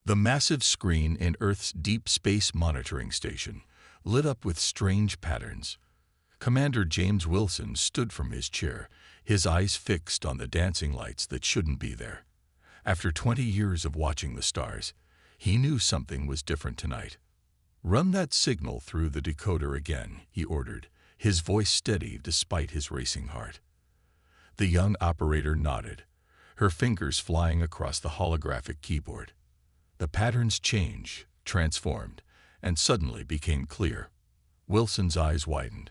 The massive screen in Earth's deep space monitoring station lit up with strange patterns. Commander James Wilson stood from his chair, his eyes fixed on the dancing lights that shouldn't be there. After 20 years of watching the stars, he knew something was different tonight. "Run that signal through the decoder again," he ordered, his voice steady despite his racing heart. The young operator nodded, her fingers flying across the holographic keyboard. The patterns changed, transformed, and suddenly became clear. Wilson's eyes widened.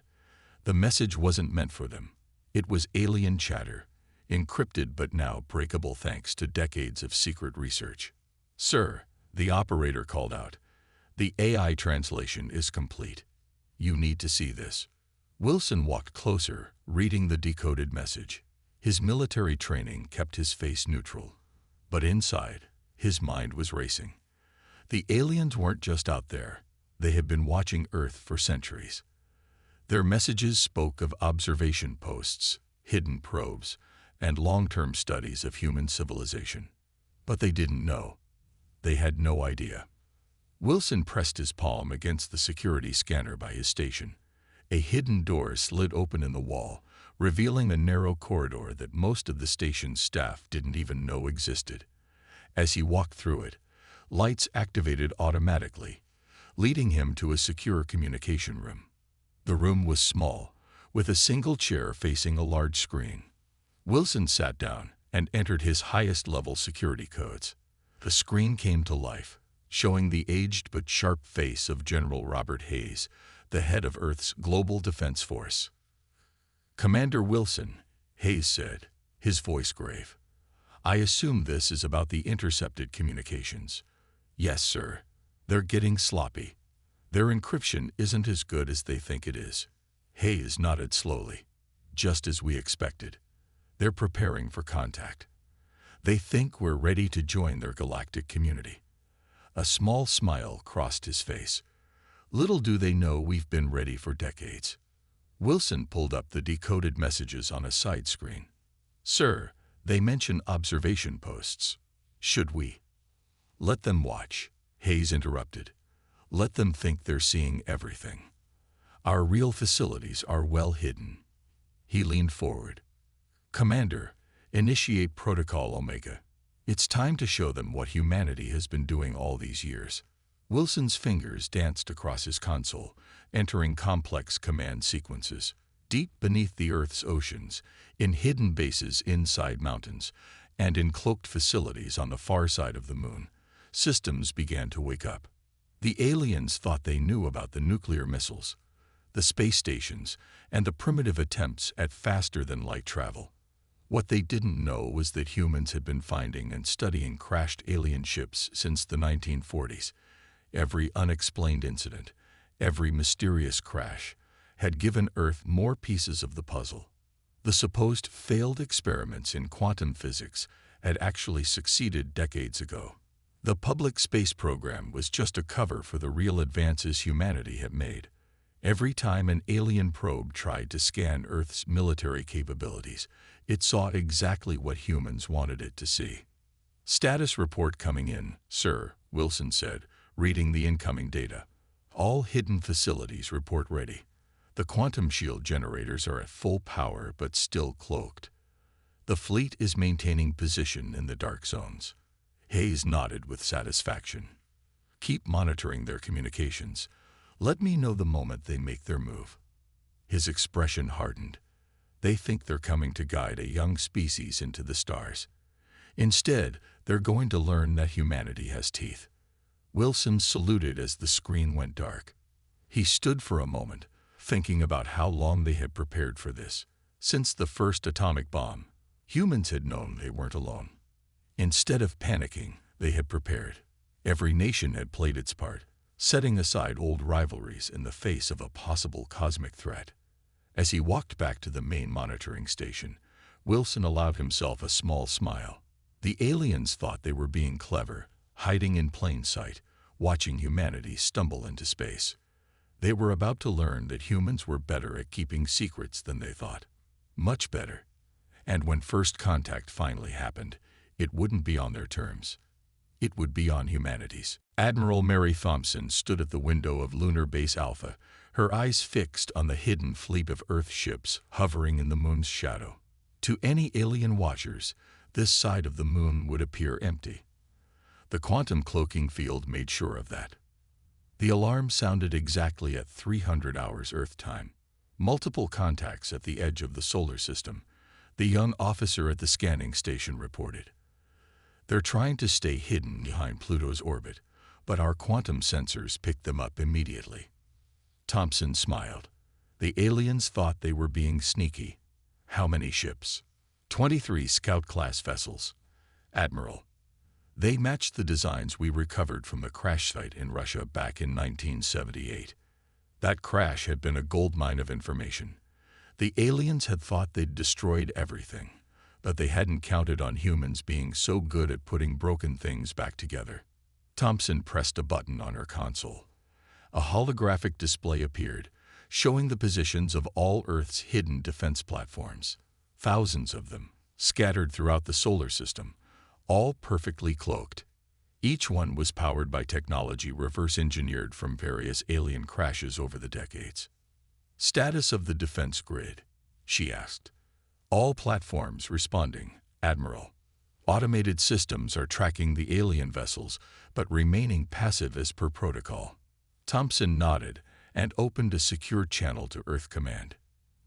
The message wasn't meant for them. It was alien chatter, encrypted but now breakable thanks to decades of secret research. "Sir," the operator called out, "the AI translation is complete. You need to see this." Wilson walked closer, reading the decoded message. His military training kept his face neutral, but inside, his mind was racing. The aliens weren't just out there. They had been watching Earth for centuries. Their messages spoke of observation posts, hidden probes, and long-term studies of human civilization. But they didn't know. They had no idea. Wilson pressed his palm against the security scanner by his station. A hidden door slid open in the wall, revealing a narrow corridor that most of the station's staff didn't even know existed. As he walked through it, lights activated automatically, leading him to a secure communication room. The room was small, with a single chair facing a large screen. Wilson sat down and entered his highest-level security codes. The screen came to life, showing the aged but sharp face of General Robert Hayes, the head of Earth's Global Defense Force. "Commander Wilson," Hayes said, his voice grave. "I assume this is about the intercepted communications." "Yes, sir. They're getting sloppy. Their encryption isn't as good as they think it is." Hayes nodded slowly. "Just as we expected. They're preparing for contact. They think we're ready to join their galactic community." A small smile crossed his face. "Little do they know we've been ready for decades." Wilson pulled up the decoded messages on a side screen. "Sir, they mention observation posts. Should we?" "Let them watch," Hayes interrupted. "Let them think they're seeing everything. Our real facilities are well hidden." He leaned forward. "Commander, initiate Protocol Omega. It's time to show them what humanity has been doing all these years." Wilson's fingers danced across his console, entering complex command sequences. Deep beneath the Earth's oceans, in hidden bases inside mountains, and in cloaked facilities on the far side of the moon, systems began to wake up. The aliens thought they knew about the nuclear missiles, the space stations, and the primitive attempts at faster-than-light travel. What they didn't know was that humans had been finding and studying crashed alien ships since the 1940s. Every unexplained incident, every mysterious crash, had given Earth more pieces of the puzzle. The supposed failed experiments in quantum physics had actually succeeded decades ago. The public space program was just a cover for the real advances humanity had made. Every time an alien probe tried to scan Earth's military capabilities, it saw exactly what humans wanted it to see. "Status report coming in, sir," Wilson said, reading the incoming data. "All hidden facilities report ready. The quantum shield generators are at full power but still cloaked. The fleet is maintaining position in the dark zones." Hayes nodded with satisfaction. "Keep monitoring their communications. Let me know the moment they make their move." His expression hardened. They think they're coming to guide a young species into the stars. Instead, they're going to learn that humanity has teeth. Wilson saluted as the screen went dark. He stood for a moment, thinking about how long they had prepared for this. Since the first atomic bomb, humans had known they weren't alone. Instead of panicking, they had prepared. Every nation had played its part, setting aside old rivalries in the face of a possible cosmic threat. As he walked back to the main monitoring station, Wilson allowed himself a small smile. The aliens thought they were being clever, hiding in plain sight, watching humanity stumble into space. They were about to learn that humans were better at keeping secrets than they thought. Much better. And when first contact finally happened, it wouldn't be on their terms. it would be on humanity's. Admiral Mary Thompson stood at the window of Lunar Base Alpha, her eyes fixed on the hidden fleet of Earth ships hovering in the moon's shadow. To any alien watchers, this side of the moon would appear empty. The quantum cloaking field made sure of that. The alarm sounded exactly at 300 hours Earth time. Multiple contacts at the edge of the solar system, the young officer at the scanning station reported. They're trying to stay hidden behind Pluto's orbit, but our quantum sensors picked them up immediately. Thompson smiled. The aliens thought they were being sneaky. How many ships? 23 Scout-class vessels. Admiral. They matched the designs we recovered from the crash site in Russia back in 1978. That crash had been a goldmine of information. The aliens had thought they'd destroyed everything, but they hadn't counted on humans being so good at putting broken things back together. Thompson pressed a button on her console. A holographic display appeared, showing the positions of all Earth's hidden defense platforms. Thousands of them, scattered throughout the solar system, all perfectly cloaked. Each one was powered by technology reverse-engineered from various alien crashes over the decades. Status of the defense grid, she asked. All platforms responding, Admiral. Automated systems are tracking the alien vessels, but remaining passive as per protocol. Thompson nodded and opened a secure channel to Earth Command.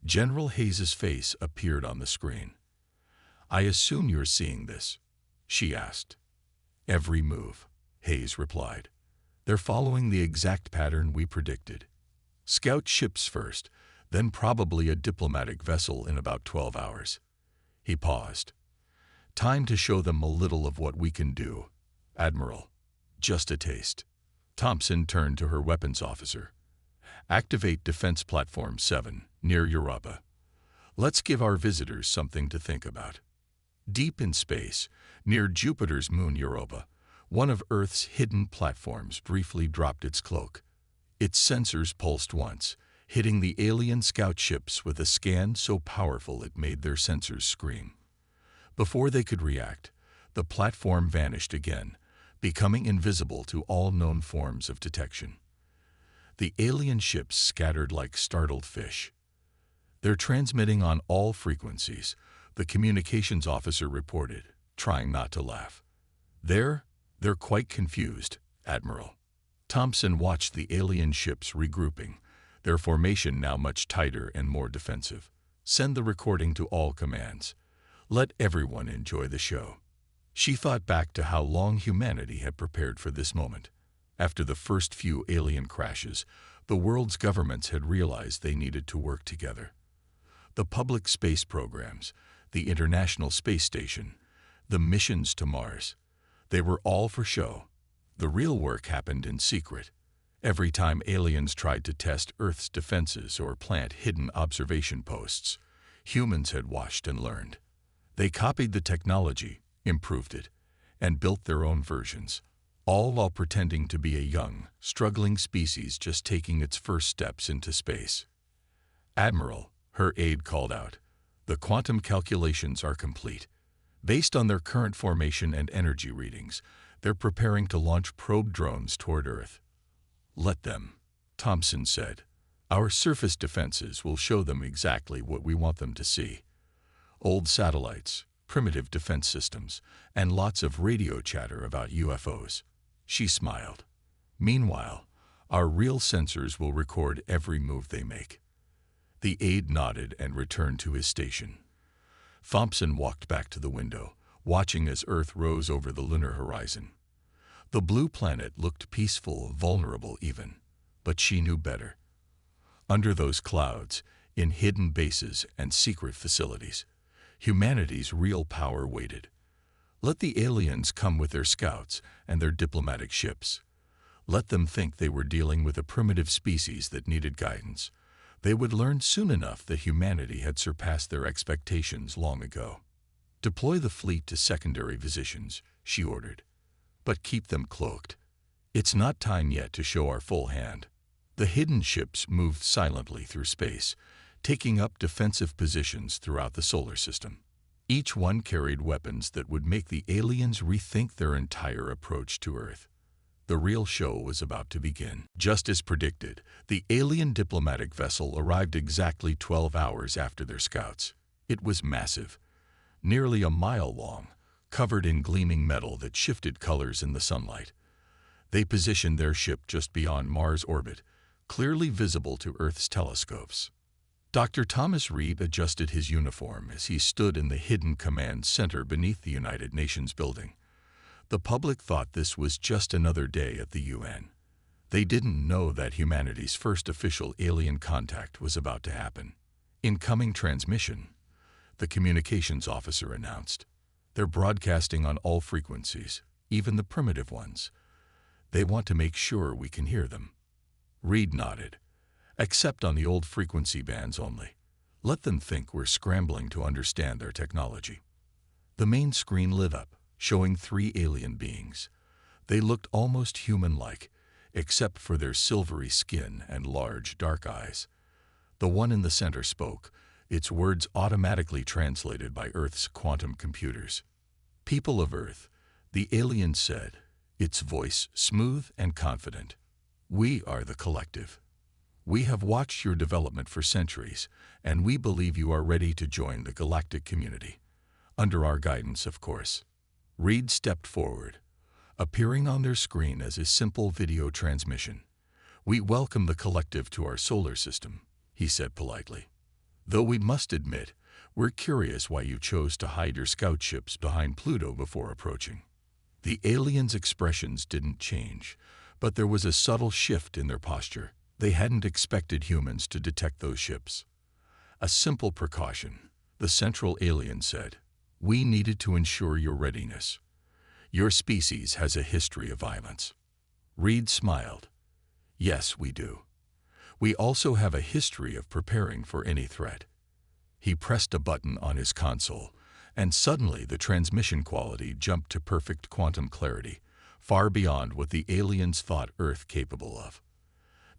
General Hayes's face appeared on the screen. I assume you're seeing this, she asked. Every move, Hayes replied. They're following the exact pattern we predicted. Scout ships first, then probably a diplomatic vessel in about 12 hours. He paused. Time to show them a little of what we can do, Admiral. Just a taste. Thompson turned to her weapons officer. Activate Defense Platform 7, near Europa. Let's give our visitors something to think about. Deep in space, near Jupiter's moon Europa, one of Earth's hidden platforms briefly dropped its cloak. Its sensors pulsed once, hitting the alien scout ships with a scan so powerful it made their sensors scream. Before they could react, the platform vanished again, becoming invisible to all known forms of detection. The alien ships scattered like startled fish. They're transmitting on all frequencies, the communications officer reported, trying not to laugh. They're quite confused, Admiral. Thompson watched the alien ships regrouping, their formation now much tighter and more defensive. Send the recording to all commands. Let everyone enjoy the show. She thought back to how long humanity had prepared for this moment. After the first few alien crashes, the world's governments had realized they needed to work together. The public space programs, the International Space Station, the missions to Mars, they were all for show. The real work happened in secret. Every time aliens tried to test Earth's defenses or plant hidden observation posts, humans had watched and learned. They copied the technology, improved it, and built their own versions, all while pretending to be a young, struggling species just taking its first steps into space. Admiral, her aide called out, the quantum calculations are complete. Based on their current formation and energy readings, they're preparing to launch probe drones toward Earth. Let them, Thompson said. Our surface defenses will show them exactly what we want them to see. Old satellites, primitive defense systems, and lots of radio chatter about UFOs. She smiled. Meanwhile, our real sensors will record every move they make. The aide nodded and returned to his station. Thompson walked back to the window, watching as Earth rose over the lunar horizon. The blue planet looked peaceful, vulnerable even, but she knew better. Under those clouds, in hidden bases and secret facilities, humanity's real power waited. Let the aliens come with their scouts and their diplomatic ships. Let them think they were dealing with a primitive species that needed guidance. They would learn soon enough that humanity had surpassed their expectations long ago. Deploy the fleet to secondary positions, she ordered, but keep them cloaked. It's not time yet to show our full hand. The hidden ships moved silently through space, taking up defensive positions throughout the solar system. Each one carried weapons that would make the aliens rethink their entire approach to Earth. The real show was about to begin. Just as predicted, the alien diplomatic vessel arrived exactly 12 hours after their scouts. It was massive, nearly a mile long, covered in gleaming metal that shifted colors in the sunlight. They positioned their ship just beyond Mars' orbit, clearly visible to Earth's telescopes. Dr. Thomas Reed adjusted his uniform as he stood in the hidden command center beneath the United Nations building. The public thought this was just another day at the UN. They didn't know that humanity's first official alien contact was about to happen. Incoming transmission, the communications officer announced. They're broadcasting on all frequencies, even the primitive ones. They want to make sure we can hear them. Reed nodded. Except on the old frequency bands only. Let them think we're scrambling to understand their technology. The main screen lit up, showing 3 alien beings. They looked almost human-like, except for their silvery skin and large, dark eyes. The one in the center spoke, its words automatically translated by Earth's quantum computers. "People of Earth," the alien said, its voice smooth and confident. "We are the collective. We have watched your development for centuries, and we believe you are ready to join the galactic community. Under our guidance, of course." Reed stepped forward, appearing on their screen as a simple video transmission. "We welcome the collective to our solar system," he said politely. "Though we must admit, we're curious why you chose to hide your scout ships behind Pluto before approaching." The aliens' expressions didn't change, but there was a subtle shift in their posture. They hadn't expected humans to detect those ships. "A simple precaution," the central alien said. "We needed to ensure your readiness. Your species has a history of violence." Reed smiled. "Yes, we do. We also have a history of preparing for any threat." He pressed a button on his console, and suddenly the transmission quality jumped to perfect quantum clarity, far beyond what the aliens thought Earth capable of.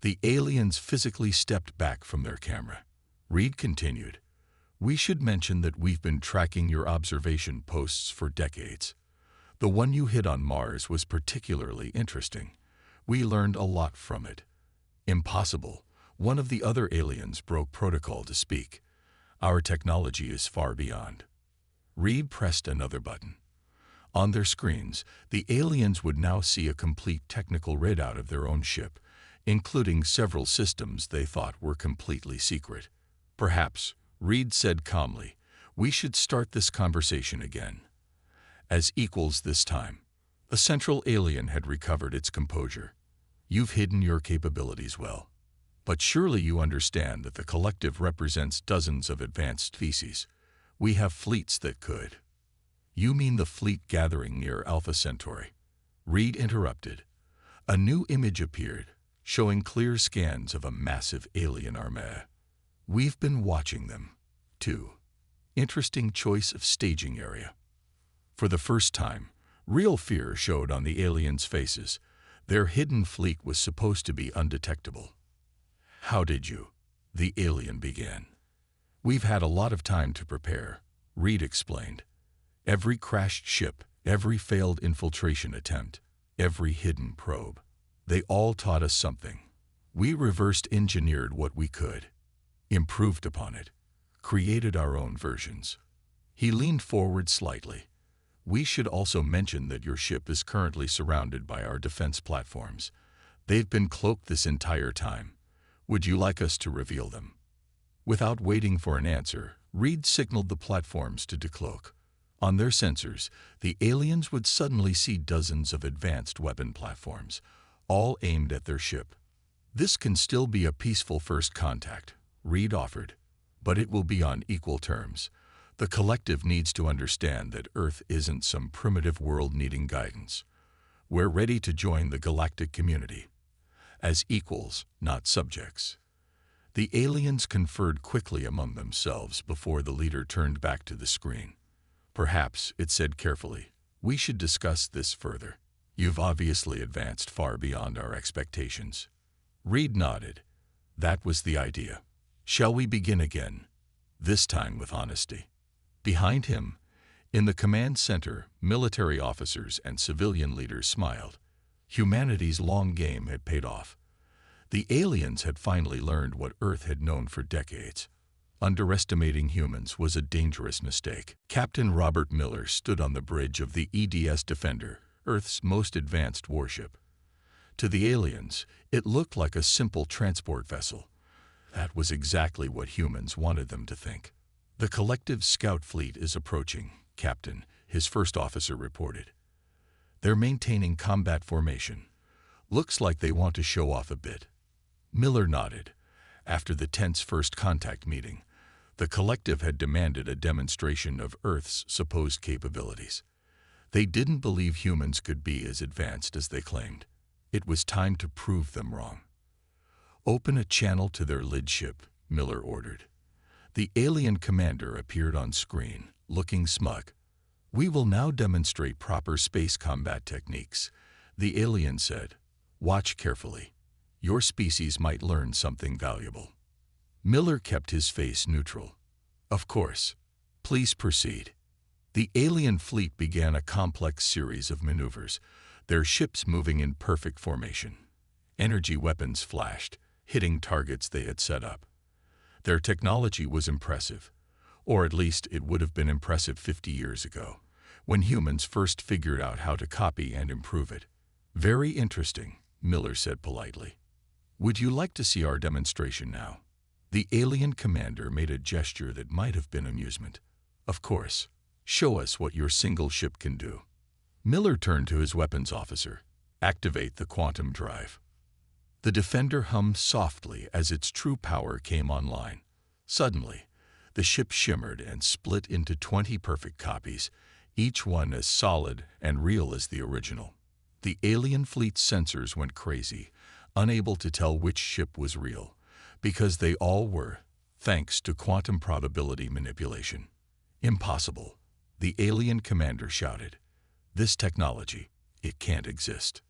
The aliens physically stepped back from their camera. Reed continued, "We should mention that we've been tracking your observation posts for decades. The one you hit on Mars was particularly interesting. We learned a lot from it." "Impossible." One of the other aliens broke protocol to speak. "Our technology is far beyond." Reed pressed another button. On their screens, the aliens would now see a complete technical readout of their own ship, including several systems they thought were completely secret. "Perhaps," Reed said calmly, "we should start this conversation again. As equals this time." The central alien had recovered its composure. "You've hidden your capabilities well. But surely you understand that the collective represents dozens of advanced species. We have fleets that could." "You mean the fleet gathering near Alpha Centauri?" Reed interrupted. A new image appeared, showing clear scans of a massive alien armada. "We've been watching them, too. Interesting choice of staging area." For the first time, real fear showed on the aliens' faces. Their hidden fleet was supposed to be undetectable. "How did you?" the alien began. "We've had a lot of time to prepare," Reed explained. "Every crashed ship, every failed infiltration attempt, every hidden probe. They all taught us something. We reversed engineered what we could, improved upon it, created our own versions." He leaned forward slightly. "We should also mention that your ship is currently surrounded by our defense platforms. They've been cloaked this entire time. Would you like us to reveal them?" Without waiting for an answer, Reed signaled the platforms to decloak. On their sensors, the aliens would suddenly see dozens of advanced weapon platforms, all aimed at their ship. "This can still be a peaceful first contact," Reed offered, "but it will be on equal terms. The collective needs to understand that Earth isn't some primitive world needing guidance. We're ready to join the galactic community. As equals, not subjects." The aliens conferred quickly among themselves before the leader turned back to the screen. "Perhaps," it said carefully, "we should discuss this further. You've obviously advanced far beyond our expectations." Reed nodded. "That was the idea. Shall we begin again? This time with honesty." Behind him, In the command center, military officers and civilian leaders smiled. Humanity's long game had paid off. The aliens had finally learned what Earth had known for decades. Underestimating humans was a dangerous mistake. Captain Robert Miller stood on the bridge of the EDS Defender, Earth's most advanced warship. To the aliens, it looked like a simple transport vessel. That was exactly what humans wanted them to think. "The collective scout fleet is approaching, Captain," his first officer reported. "They're maintaining combat formation. Looks like they want to show off a bit." Miller nodded. After the tense first contact meeting, the collective had demanded a demonstration of Earth's supposed capabilities. They didn't believe humans could be as advanced as they claimed. It was time to prove them wrong. "Open a channel to their lid ship," Miller ordered. The alien commander appeared on screen, looking smug. "We will now demonstrate proper space combat techniques," the alien said. "Watch carefully. Your species might learn something valuable." Miller kept his face neutral. "Of course. Please proceed." The alien fleet began a complex series of maneuvers, their ships moving in perfect formation. Energy weapons flashed, hitting targets they had set up. Their technology was impressive, or at least it would have been impressive 50 years ago, when humans first figured out how to copy and improve it. "Very interesting," Miller said politely. "Would you like to see our demonstration now?" The alien commander made a gesture that might have been amusement. "Of course. Show us what your single ship can do." Miller turned to his weapons officer. "Activate the quantum drive." The Defender hummed softly as its true power came online. Suddenly, the ship shimmered and split into 20 perfect copies, each one as solid and real as the original. The alien fleet's sensors went crazy, unable to tell which ship was real, because they all were, thanks to quantum probability manipulation. "Impossible," the alien commander shouted. "This technology, it can't exist."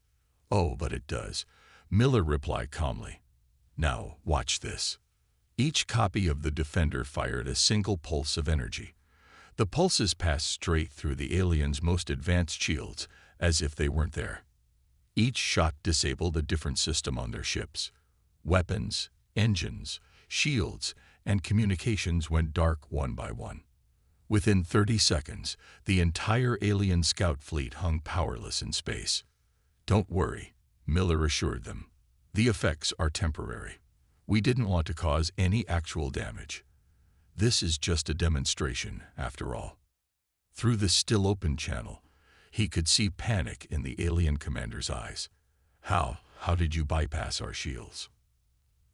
"Oh, but it does," Miller replied calmly. "Now, watch this." Each copy of the Defender fired a single pulse of energy. The pulses passed straight through the aliens' most advanced shields, as if they weren't there. Each shot disabled a different system on their ships. Weapons, engines, shields, and communications went dark one by one. Within 30 seconds, the entire alien scout fleet hung powerless in space. "Don't worry," Miller assured them. "The effects are temporary. We didn't want to cause any actual damage. This is just a demonstration, after all." Through the still open channel, he could see panic in the alien commander's eyes. How did you bypass our shields?"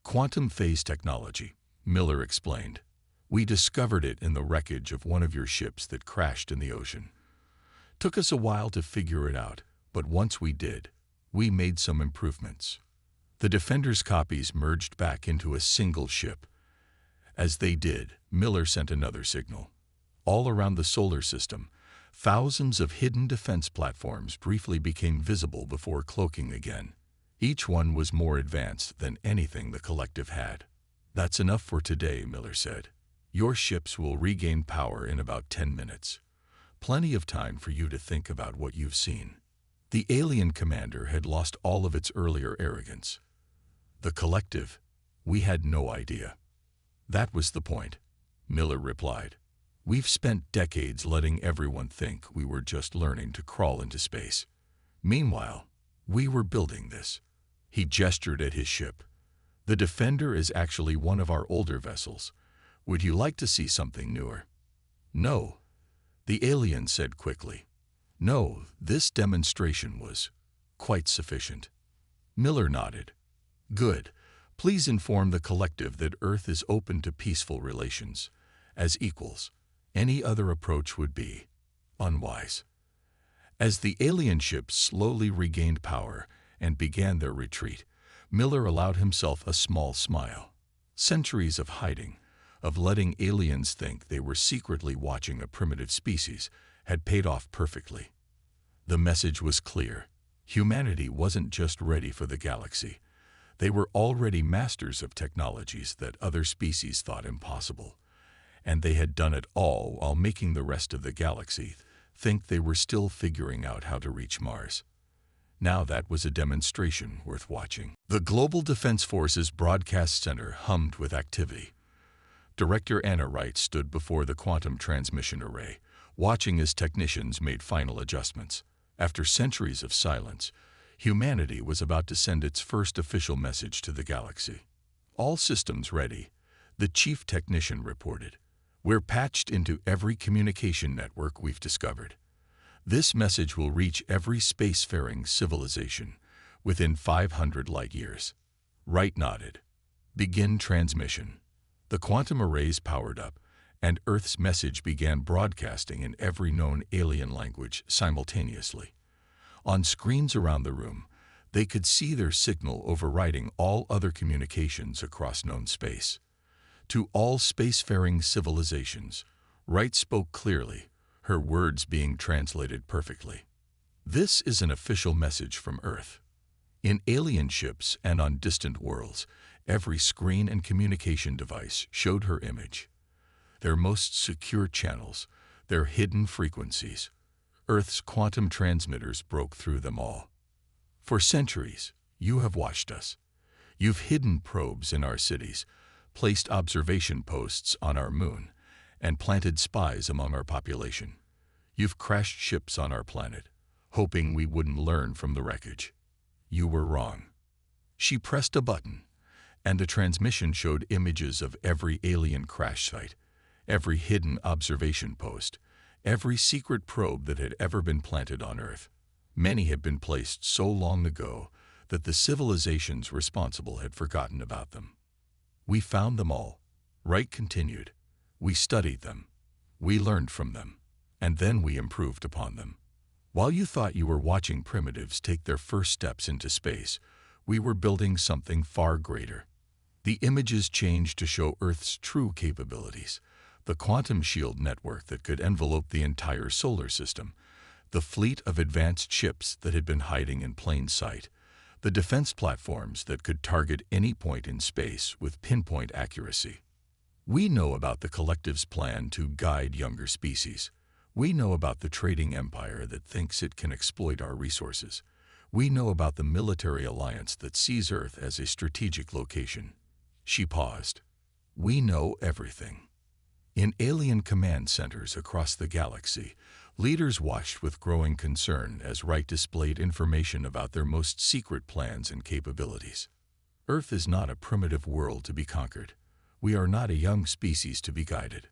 "Quantum phase technology," Miller explained. "We discovered it in the wreckage of one of your ships that crashed in the ocean. Took us a while to figure it out, but once we did, we made some improvements." The Defender's copies merged back into a single ship. As they did, Miller sent another signal. All around the solar system, thousands of hidden defense platforms briefly became visible before cloaking again. Each one was more advanced than anything the collective had. "That's enough for today," Miller said. "Your ships will regain power in about 10 minutes. Plenty of time for you to think about what you've seen." The alien commander had lost all of its earlier arrogance. "The collective, we had no idea." "That was the point," Miller replied. "We've spent decades letting everyone think we were just learning to crawl into space. Meanwhile, we were building this." He gestured at his ship. "The Defender is actually one of our older vessels. Would you like to see something newer?" "No," the alien said quickly. "No, this demonstration was quite sufficient." Miller nodded. "Good. Please inform the collective that Earth is open to peaceful relations, as equals. Any other approach would be unwise." As the alien ships slowly regained power and began their retreat, Miller allowed himself a small smile. Centuries of hiding, of letting aliens think they were secretly watching a primitive species, had paid off perfectly. The message was clear. Humanity wasn't just ready for the galaxy. They were already masters of technologies that other species thought impossible. And they had done it all while making the rest of the galaxy think they were still figuring out how to reach Mars. Now that was a demonstration worth watching. The Global Defense Forces Broadcast Center hummed with activity. Director Anna Wright stood before the quantum transmission array, watching as technicians made final adjustments. After centuries of silence, humanity was about to send its first official message to the galaxy. All systems ready, the chief technician reported. We're patched into every communication network we've discovered. This message will reach every spacefaring civilization within 500 light years. Wright nodded. Begin transmission. The quantum arrays powered up, and Earth's message began broadcasting in every known alien language simultaneously. On screens around the room, they could see their signal overriding all other communications across known space. To all spacefaring civilizations, Wright spoke clearly, her words being translated perfectly. This is an official message from Earth. In alien ships and on distant worlds, every screen and communication device showed her image. Their most secure channels, their hidden frequencies. Earth's quantum transmitters broke through them all. For centuries, you have watched us. You've hidden probes in our cities, placed observation posts on our moon, and planted spies among our population. You've crashed ships on our planet, hoping we wouldn't learn from the wreckage. You were wrong. She pressed a button, and the transmission showed images of every alien crash site, every hidden observation post, every secret probe that had ever been planted on Earth. Many had been placed so long ago that the civilizations responsible had forgotten about them. We found them all. Wright continued. We studied them. We learned from them. And then we improved upon them. While you thought you were watching primitives take their first steps into space, we were building something far greater. The images changed to show Earth's true capabilities. The quantum shield network that could envelope the entire solar system, the fleet of advanced ships that had been hiding in plain sight, the defense platforms that could target any point in space with pinpoint accuracy. We know about the collective's plan to guide younger species. We know about the trading empire that thinks it can exploit our resources. We know about the military alliance that sees Earth as a strategic location. She paused. We know everything. In alien command centers across the galaxy, leaders watched with growing concern as Wright displayed information about their most secret plans and capabilities. Earth is not a primitive world to be conquered. We are not a young species to be guided.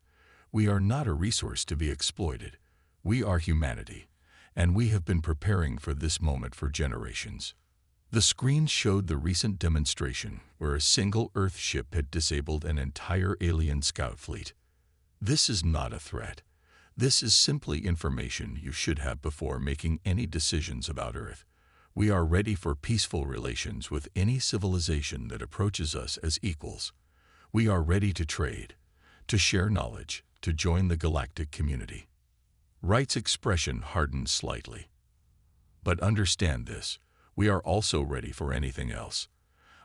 We are not a resource to be exploited. We are humanity, and we have been preparing for this moment for generations. The screens showed the recent demonstration where a single Earth ship had disabled an entire alien scout fleet. This is not a threat. This is simply information you should have before making any decisions about Earth. We are ready for peaceful relations with any civilization that approaches us as equals. We are ready to trade, to share knowledge, to join the galactic community. Wright's expression hardened slightly. But understand this, we are also ready for anything else.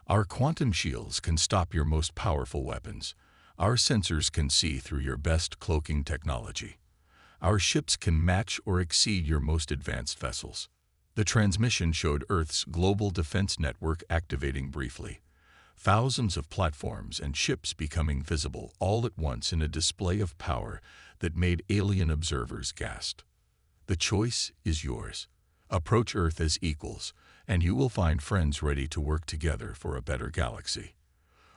Our quantum shields can stop your most powerful weapons. Our sensors can see through your best cloaking technology. Our ships can match or exceed your most advanced vessels. The transmission showed Earth's global defense network activating briefly. Thousands of platforms and ships becoming visible all at once in a display of power that made alien observers gasp. The choice is yours. Approach Earth as equals, and you will find friends ready to work together for a better galaxy.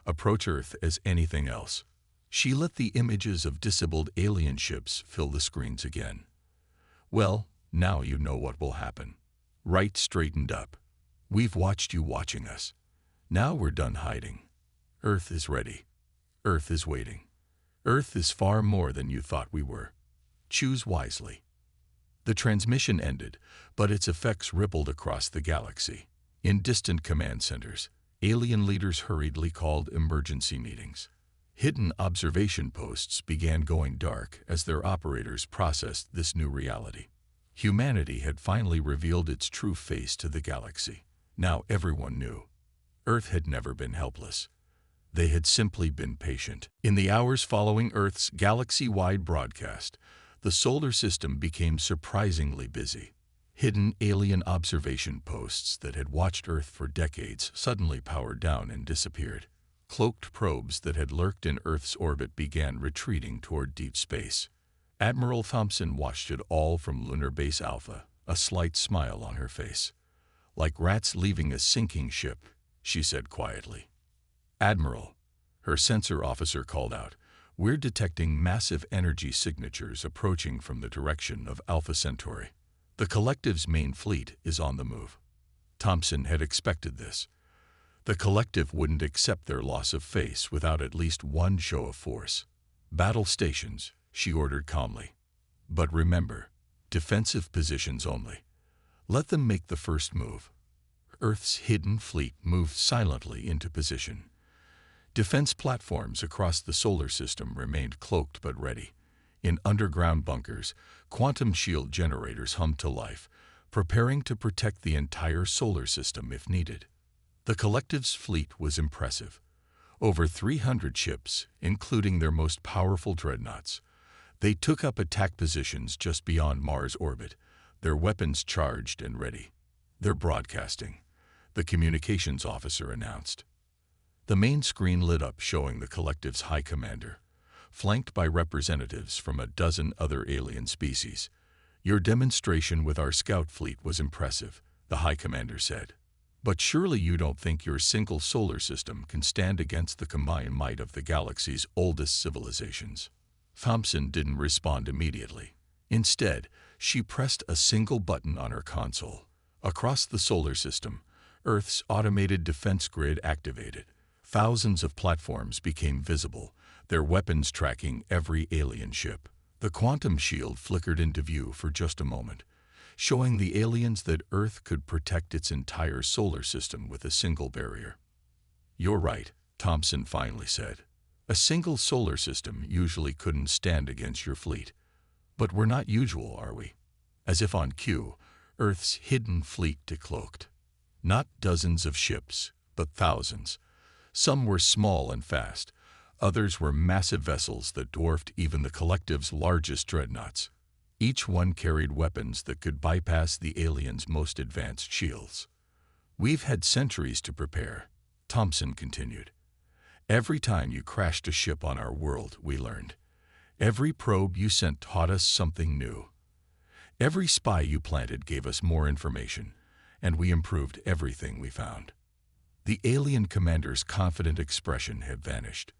Approach Earth as anything else. She let the images of disabled alien ships fill the screens again. Well, now you know what will happen. Wright straightened up. We've watched you watching us. Now we're done hiding. Earth is ready. Earth is waiting. Earth is far more than you thought we were. Choose wisely. The transmission ended, but its effects rippled across the galaxy. In distant command centers, alien leaders hurriedly called emergency meetings. Hidden observation posts began going dark as their operators processed this new reality. Humanity had finally revealed its true face to the galaxy. Now everyone knew. Earth had never been helpless. They had simply been patient. In the hours following Earth's galaxy-wide broadcast, the solar system became surprisingly busy. Hidden alien observation posts that had watched Earth for decades suddenly powered down and disappeared. Cloaked probes that had lurked in Earth's orbit began retreating toward deep space. Admiral Thompson watched it all from Lunar Base Alpha, a slight smile on her face. "Like rats leaving a sinking ship," she said quietly. "Admiral," her sensor officer called out, "we're detecting massive energy signatures approaching from the direction of Alpha Centauri. The Collective's main fleet is on the move." Thompson had expected this. The Collective wouldn't accept their loss of face without at least one show of force. "Battle stations," she ordered calmly. "But remember, defensive positions only. Let them make the first move." Earth's hidden fleet moved silently into position. Defense platforms across the solar system remained cloaked but ready. In underground bunkers, quantum shield generators hummed to life, preparing to protect the entire solar system if needed. The Collective's fleet was impressive. Over 300 ships, including their most powerful dreadnoughts. They took up attack positions just beyond Mars' orbit, their weapons charged and ready. "They're broadcasting," the communications officer announced. The main screen lit up showing the Collective's high commander, flanked by representatives from a dozen other alien species. "Your demonstration with our scout fleet was impressive," the high commander said. "But surely you don't think your single solar system can stand against the combined might of the galaxy's oldest civilizations?" Thompson didn't respond immediately. Instead, she pressed a single button on her console. Across the solar system, Earth's automated defense grid activated. Thousands of platforms became visible, their weapons tracking every alien ship. The quantum shield flickered into view for just a moment, showing the aliens that Earth could protect its entire solar system with a single barrier. "You're right," Thompson finally said. "A single solar system usually couldn't stand against your fleet. But we're not usual, are we?" As if on cue, Earth's hidden fleet decloaked. Not dozens of ships, but thousands. Some were small and fast. Others were massive vessels that dwarfed even the Collective's largest dreadnoughts. Each one carried weapons that could bypass the aliens' most advanced shields. "We've had centuries to prepare," Thompson continued. "Every time you crashed a ship on our world, we learned. Every probe you sent taught us something new. Every spy you planted gave us more information, and we improved everything we found." The alien commander's confident expression had vanished.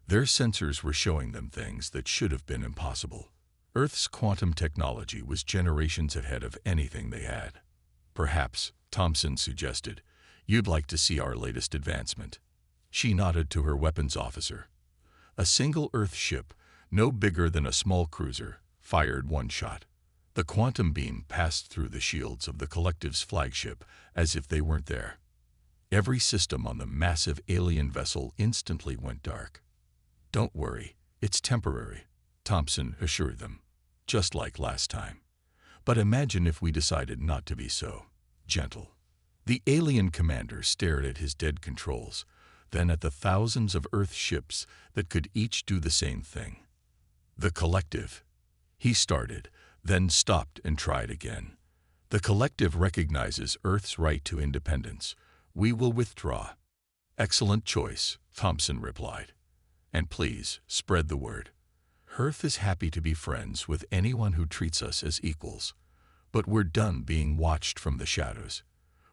Their sensors were showing them things that should have been impossible. Earth's quantum technology was generations ahead of anything they had. "Perhaps," Thompson suggested, "you'd like to see our latest advancement." She nodded to her weapons officer. A single Earth ship, no bigger than a small cruiser, fired one shot. The quantum beam passed through the shields of the Collective's flagship as if they weren't there. Every system on the massive alien vessel instantly went dark. "Don't worry, it's temporary," Thompson assured them. "Just like last time. But imagine if we decided not to be so gentle." The alien commander stared at his dead controls, then at the thousands of Earth ships that could each do the same thing. "The Collective," he started, then stopped and tried again. "The Collective recognizes Earth's right to independence. We will withdraw." "Excellent choice," Thompson replied. "And please, spread the word. Earth is happy to be friends with anyone who treats us as equals. But we're done being watched from the shadows.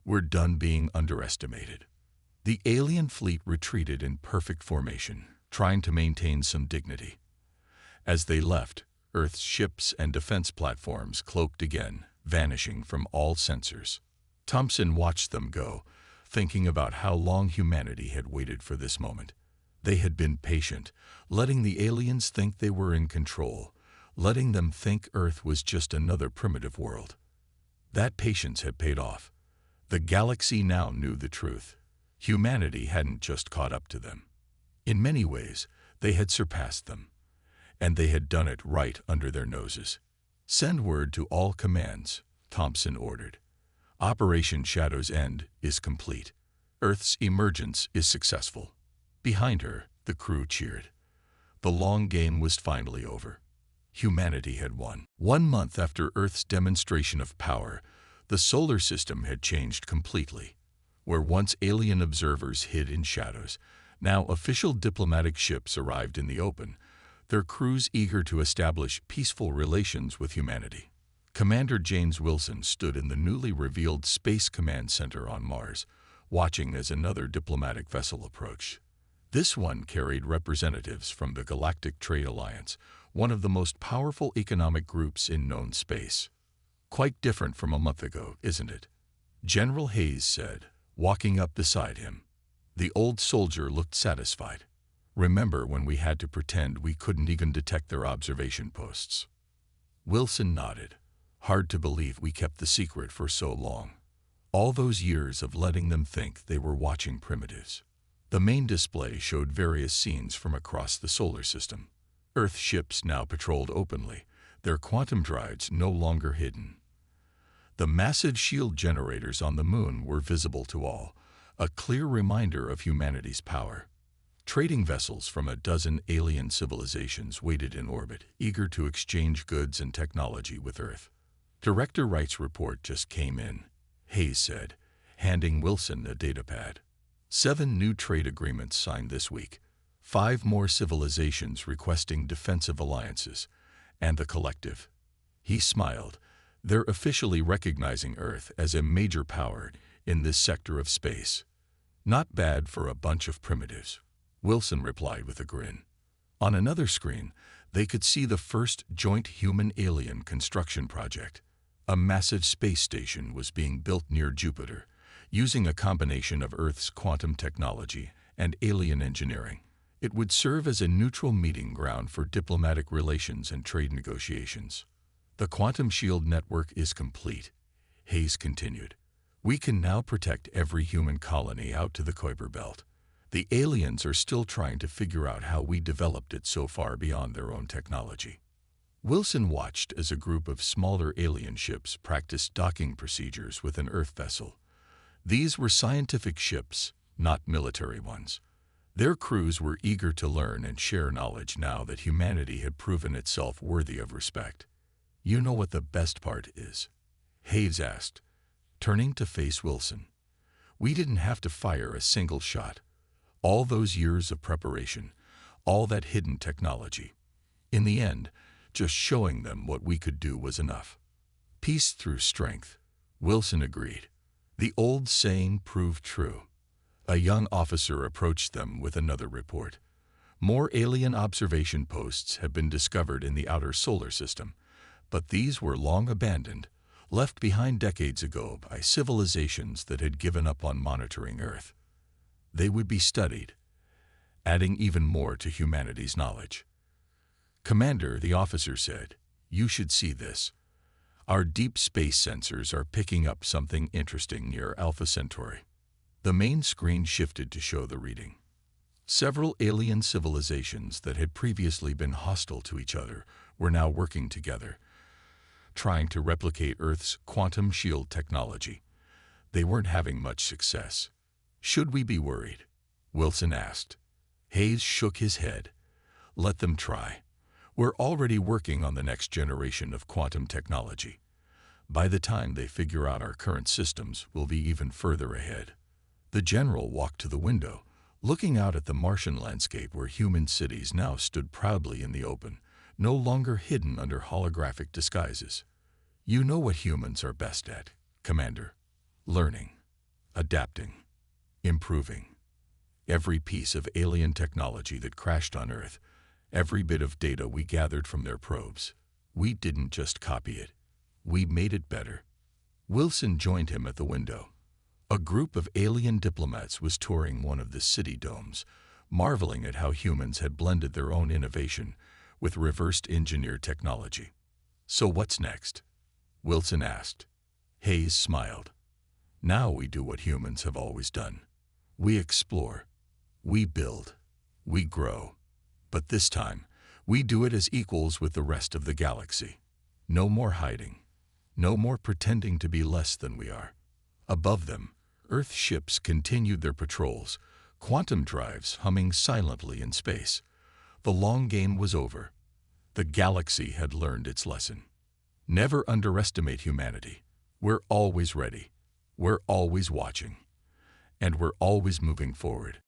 We're done being underestimated." The alien fleet retreated in perfect formation, trying to maintain some dignity. As they left, Earth's ships and defense platforms cloaked again, vanishing from all sensors. Thompson watched them go, thinking about how long humanity had waited for this moment. They had been patient, letting the aliens think they were in control, letting them think Earth was just another primitive world. That patience had paid off. The galaxy now knew the truth. Humanity hadn't just caught up to them. In many ways, they had surpassed them. And they had done it right under their noses. "Send word to all commands," Thompson ordered. "Operation Shadow's End is complete. Earth's emergence is successful." Behind her, the crew cheered. The long game was finally over. Humanity had won. 1 month after Earth's demonstration of power, the solar system had changed completely. Where once alien observers hid in shadows, now official diplomatic ships arrived in the open, their crews eager to establish peaceful relations with humanity. Commander James Wilson stood in the newly revealed Space Command Center on Mars, watching as another diplomatic vessel approached. This one carried representatives from the Galactic Trade Alliance, one of the most powerful economic groups in known space. Quite different from a month ago, isn't it? General Hayes said, walking up beside him. The old soldier looked satisfied. Remember when we had to pretend we couldn't even detect their observation posts? Wilson nodded. Hard to believe we kept the secret for so long. All those years of letting them think they were watching primitives. The main display showed various scenes from across the solar system. Earth ships now patrolled openly, their quantum drives no longer hidden. The massive shield generators on the moon were visible to all, a clear reminder of humanity's power. Trading vessels from a dozen alien civilizations waited in orbit, eager to exchange goods and technology with Earth. Director Wright's report just came in, Hayes said, handing Wilson a datapad. 7 new trade agreements signed this week, 5 more civilizations requesting defensive alliances, and the collective. He smiled. They're officially recognizing Earth as a major power in this sector of space. Not bad for a bunch of primitives, Wilson replied with a grin. On another screen, they could see the first joint human-alien construction project. A massive space station was being built near Jupiter, using a combination of Earth's quantum technology and alien engineering. It would serve as a neutral meeting ground for diplomatic relations and trade negotiations. The quantum shield network is complete, Hayes continued. We can now protect every human colony out to the Kuiper Belt. The aliens are still trying to figure out how we developed it so far beyond their own technology. Wilson watched as a group of smaller alien ships practiced docking procedures with an Earth vessel. These were scientific ships, not military ones. Their crews were eager to learn and share knowledge now that humanity had proven itself worthy of respect. You know what the best part is? Hayes asked, turning to face Wilson. We didn't have to fire a single shot. All those years of preparation, all that hidden technology. In the end, just showing them what we could do was enough. Peace through strength, Wilson agreed. The old saying proved true. A young officer approached them with another report. More alien observation posts have been discovered in the outer solar system, but these were long abandoned, left behind decades ago by civilizations that had given up on monitoring Earth. They would be studied, adding even more to humanity's knowledge. Commander, the officer said, you should see this. Our deep space sensors are picking up something interesting near Alpha Centauri. The main screen shifted to show the reading. Several alien civilizations that had previously been hostile to each other were now working together, trying to replicate Earth's quantum shield technology. They weren't having much success. Should we be worried? Wilson asked. Hayes shook his head. Let them try. We're already working on the next generation of quantum technology. By the time they figure out our current systems, we'll be even further ahead. The general walked to the window, looking out at the Martian landscape where human cities now stood proudly in the open, no longer hidden under holographic disguises. You know what humans are best at, Commander. Learning, adapting, improving. Every piece of alien technology that crashed on Earth, every bit of data we gathered from their probes, we didn't just copy it. We made it better. Wilson joined him at the window. A group of alien diplomats was touring one of the city domes, marveling at how humans had blended their own innovation with reversed engineered technology. So what's next? Wilson asked. Hayes smiled. Now we do what humans have always done. We explore, we build, we grow. But this time, we do it as equals with the rest of the galaxy. No more hiding. No more pretending to be less than we are. Above them, Earth ships continued their patrols, quantum drives humming silently in space. The long game was over. The galaxy had learned its lesson. Never underestimate humanity. We're always ready. We're always watching. And we're always moving forward.